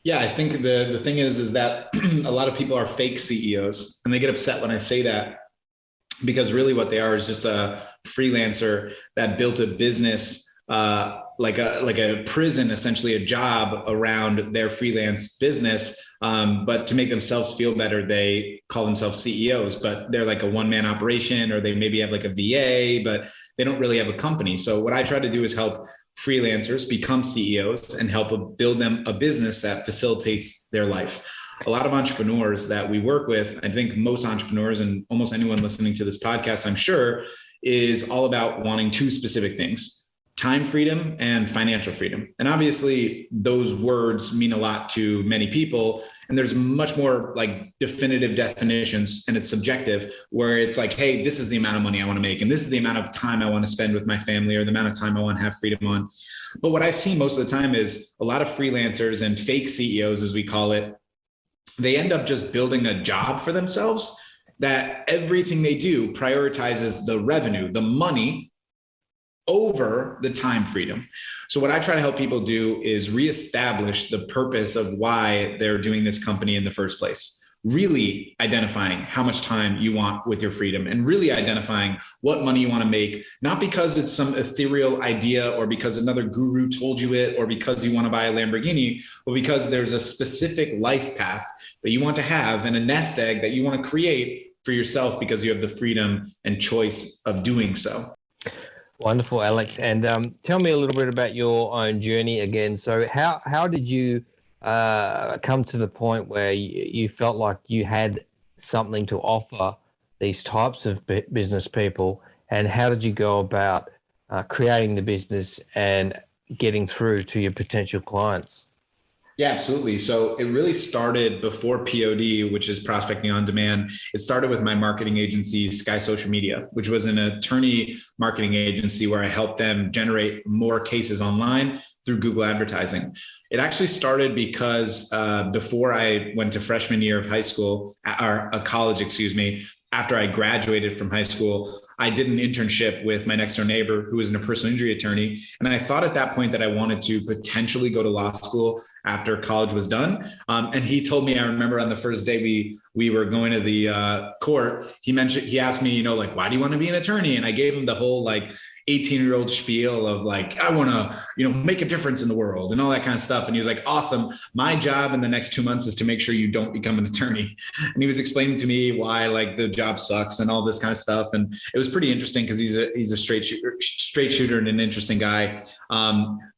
Yeah, I think the thing is that a lot of people are fake CEOs, and they get upset when I say that, because really what they are is just a freelancer that built a business, like a prison, essentially a job around their freelance business. But to make themselves feel better, they call themselves CEOs, but they're like a one-man operation, or they maybe have like a VA, but they don't really have a company. So what I try to do is help freelancers become CEOs and help build them a business that facilitates their life. A lot of entrepreneurs that we work with, I think most entrepreneurs and almost anyone listening to this podcast, I'm sure, is all about wanting two specific things: time freedom and financial freedom. And obviously those words mean a lot to many people. And there's much more like definitive definitions, and it's subjective, where it's like, hey, this is the amount of money I want to make, and this is the amount of time I want to spend with my family, or the amount of time I want to have freedom on. But what I've seen most of the time is a lot of freelancers and fake CEOs, as we call it, they end up just building a job for themselves that everything they do prioritizes the revenue, the money, over the time freedom. So what I try to help people do is reestablish the purpose of why they're doing this company in the first place. Really identifying how much time you want with your freedom, and really identifying what money you want to make, not because it's some ethereal idea, or because another guru told you it, or because you want to buy a Lamborghini, but because there's a specific life path that you want to have, and a nest egg that you want to create for yourself, because you have the freedom and choice of doing so. Wonderful, Alex. And tell me a little bit about your own journey again. So how did you come to the point where you felt like you had something to offer these types of business people, and how did you go about creating the business and getting through to your potential clients? Yeah, absolutely. So it really started before POD, which is prospecting on demand. It started with my marketing agency, Sky Social Media, which was an attorney marketing agency where I helped them generate more cases online through Google advertising. It actually started because before I went to freshman year of high school, or college, excuse me, after I graduated from high school, I did an internship with my next door neighbor, who was a personal injury attorney. And I thought at that point that I wanted to potentially go to law school after college was done. And he told me, I remember on the first day we were going to the court, he asked me, like, why do you want to be an attorney? And I gave him the whole 18-year-old spiel of I want to, make a difference in the world and all that kind of stuff. And he was like, awesome. My job in the next 2 months is to make sure you don't become an attorney. And he was explaining to me why the job sucks and all this kind of stuff. And it was pretty interesting because he's a straight shooter and an interesting guy.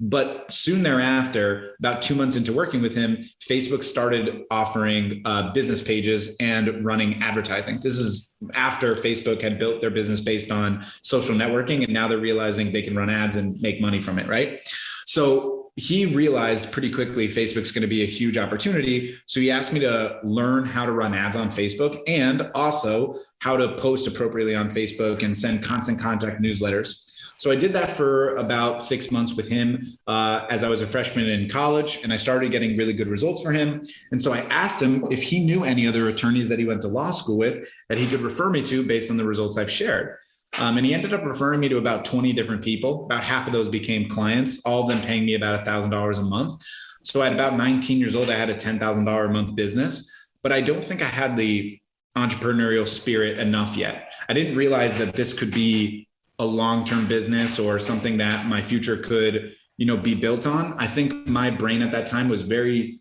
But soon thereafter, about 2 months into working with him, Facebook started offering business pages and running advertising. This is after Facebook had built their business based on social networking, and now they're realizing they can run ads and make money from it, right? So he realized pretty quickly Facebook's going to be a huge opportunity. So he asked me to learn how to run ads on Facebook, and also how to post appropriately on Facebook and send constant contact newsletters. So I did that for about 6 months with him as I was a freshman in college, and I started getting really good results for him. And so I asked him if he knew any other attorneys that he went to law school with that he could refer me to based on the results I've shared. And he ended up referring me to about 20 different people. About half of those became clients, all of them paying me about $1,000 a month. So at about 19 years old, I had a $10,000 a month business, but I don't think I had the entrepreneurial spirit enough yet. I didn't realize that this could be a long-term business or something that my future could, be built on. I think my brain at that time was very,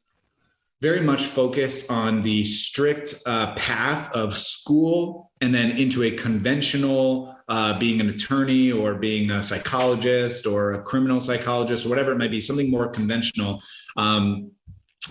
very much focused on the strict path of school, and then into a conventional being an attorney, or being a psychologist, or a criminal psychologist, or whatever it might be, something more conventional.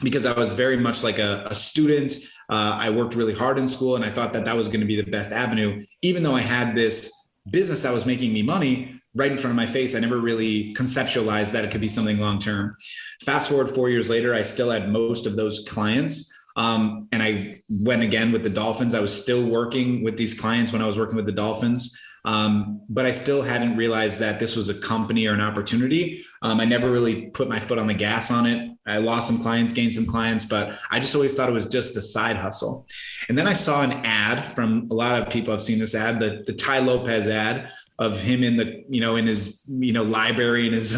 Because I was very much like a student. I worked really hard in school, and I thought that was going to be the best avenue. Even though I had this business that was making me money right in front of my face, I never really conceptualized that it could be something long-term. Fast forward 4 years later, I still had most of those clients. And I went again with the Dolphins. I was still working with these clients when I was working with the Dolphins. But I still hadn't realized that this was a company or an opportunity. I never really put my foot on the gas on it. I lost some clients, gained some clients, but I just always thought it was just a side hustle. And then I saw an ad from a lot of people. Have seen this ad, the Ty Lopez ad of him in the, in his, library, in his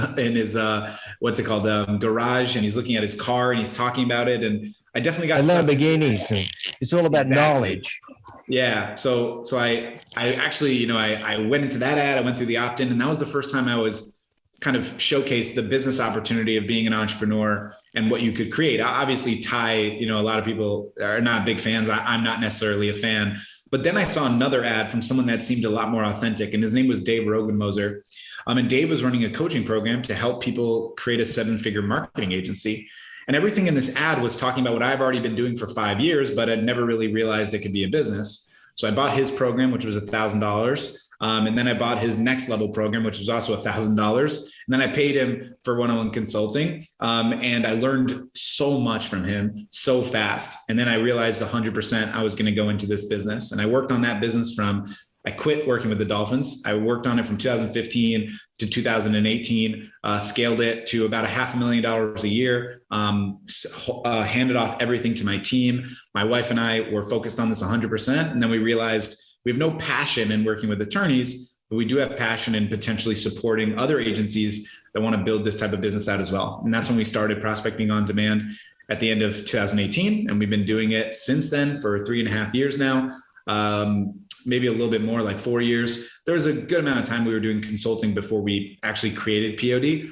what's it called? Garage. And he's looking at his car and he's talking about it. And I definitely got Lamborghinis. It's all about knowledge. Yeah. So I actually, I went into that ad, I went through the opt-in, and that was the first time I was kind of showcased the business opportunity of being an entrepreneur and what you could create. Obviously, Ty, a lot of people are not big fans. I'm not necessarily a fan. But then I saw another ad from someone that seemed a lot more authentic, and his name was Dave Rogenmoser. And Dave was running a coaching program to help people create a 7-figure marketing agency. And everything in this ad was talking about what I've already been doing for 5 years, but I'd never really realized it could be a business. So I bought his program, which was $1,000. And then I bought his next level program, which was also $1,000. And then I paid him for one-on-one consulting. And I learned so much from him so fast. And then I realized 100% I was going to go into this business. And I worked on that business I quit working with the Dolphins. I worked on it from 2015 to 2018, scaled it to about $500,000 a year, handed off everything to my team. My wife and I were focused on this 100%. And then we realized we have no passion in working with attorneys, but we do have passion in potentially supporting other agencies that want to build this type of business out as well. And that's when we started Prospecting on Demand at the end of 2018. And we've been doing it since then for 3.5 years now. Maybe a little bit more, like 4 years. There was a good amount of time we were doing consulting before we actually created POD.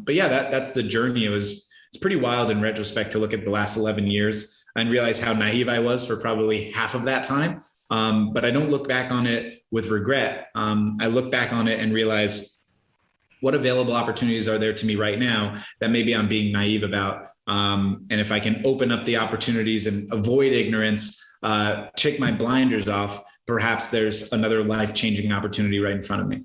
But yeah, that's the journey. It's pretty wild in retrospect to look at the last 11 years and realize how naive I was for probably half of that time. But I don't look back on it with regret. I look back on it and realize what available opportunities are there to me right now that maybe I'm being naive about. And if I can open up the opportunities and avoid ignorance, take my blinders off, perhaps there's another life-changing opportunity right in front of me.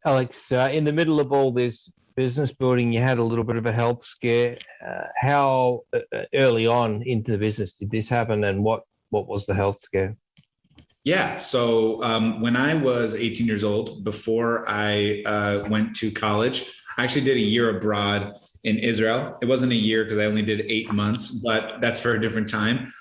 Alex, in the middle of all this business building, you had a little bit of a health scare. How early on into the business did this happen, and what was the health scare? Yeah. So when I was 18 years old, before I went to college, I actually did a year abroad in Israel. It wasn't a year because I only did 8 months, but that's for a different time.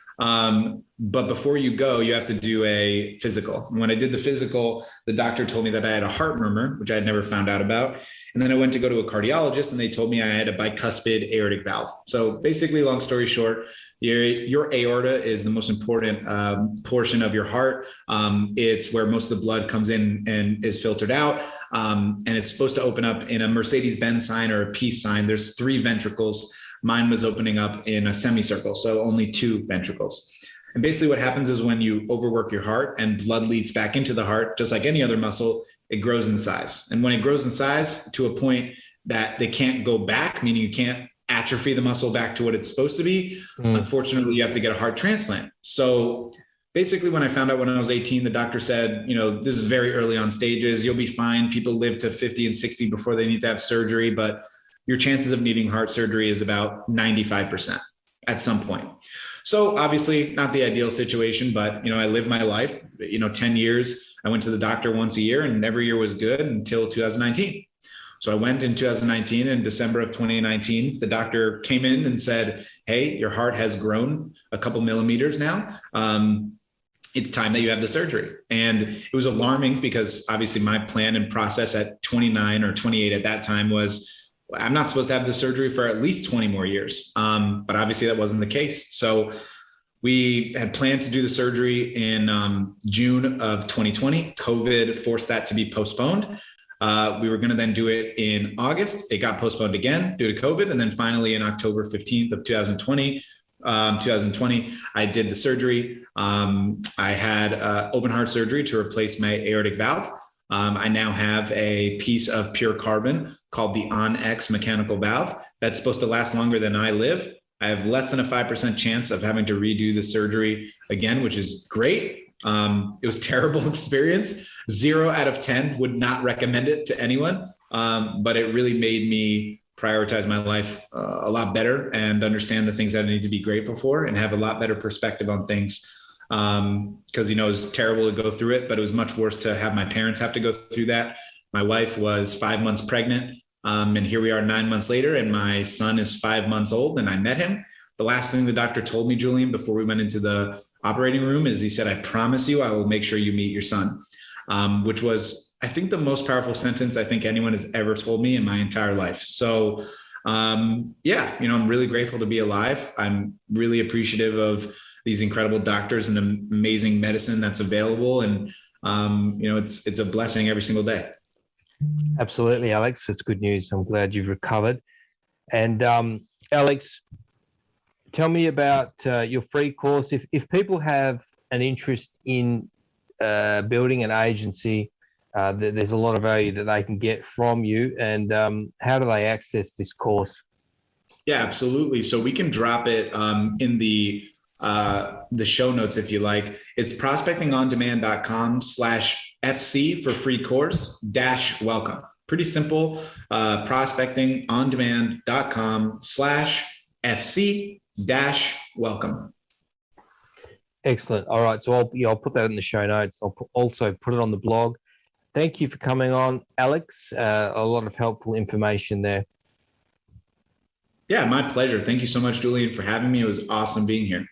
But before you go, you have to do a physical. When I did the physical, the doctor told me that I had a heart murmur, which I had never found out about. And then I went to go to a cardiologist and they told me I had a bicuspid aortic valve. So basically, long story short, your aorta is the most important portion of your heart. It's where most of the blood comes in and is filtered out. And it's supposed to open up in a Mercedes-Benz sign or a peace sign. There's 3 ventricles. Mine was opening up in a semicircle, so only 2 ventricles. And basically what happens is when you overwork your heart and blood leaks back into the heart, just like any other muscle, it grows in size. And when it grows in size to a point that they can't go back, meaning you can't atrophy the muscle back to what it's supposed to be, unfortunately, you have to get a heart transplant. So basically when I found out when I was 18, the doctor said, this is very early on stages. You'll be fine. People live to 50 and 60 before they need to have surgery, but your chances of needing heart surgery is about 95% at some point. So obviously not the ideal situation, but, I lived my life, 10 years. I went to the doctor once a year and every year was good until 2019. So I went in 2019, in December of 2019, the doctor came in and said, hey, your heart has grown a couple millimeters now. It's time that you have the surgery. And it was alarming because obviously my plan and process at 29 or 28 at that time was, I'm not supposed to have the surgery for at least 20 more years. But obviously that wasn't the case. So we had planned to do the surgery in June of 2020. COVID forced that to be postponed. We were going to then do it in August. It got postponed again due to COVID. And then finally in October 15th of 2020, I did the surgery. I had open heart surgery to replace my aortic valve. I now have a piece of pure carbon called the On-X mechanical valve that's supposed to last longer than I live. I have less than a 5% chance of having to redo the surgery again, which is great. It was a terrible experience. 0 out of 10 would not recommend it to anyone. But it really made me prioritize my life a lot better and understand the things that I need to be grateful for and have a lot better perspective on things. because, it was terrible to go through it, but it was much worse to have my parents have to go through that. My wife was 5 months pregnant, and here we are 9 months later, and my son is 5 months old, and I met him. The last thing the doctor told me, Julian, before we went into the operating room is he said, "I promise you, I will make sure you meet your son," which was, I think, the most powerful sentence I think anyone has ever told me in my entire life. So, I'm really grateful to be alive. I'm really appreciative of these incredible doctors and amazing medicine that's available. And, it's a blessing every single day. Absolutely, Alex. It's good news. I'm glad you've recovered. And Alex, tell me about your free course. If people have an interest in building an agency, there's a lot of value that they can get from you. And how do they access this course? Yeah, absolutely. So we can drop it in the show notes if you like. It's prospectingondemand.com/FC for free course -welcome. Pretty simple. prospectingondemand.com/FC-welcome. Excellent. All right. So I'll put that in the show notes. I'll also put it on the blog. Thank you for coming on, Alex. A lot of helpful information there. Yeah, my pleasure. Thank you so much, Julian, for having me. It was awesome being here.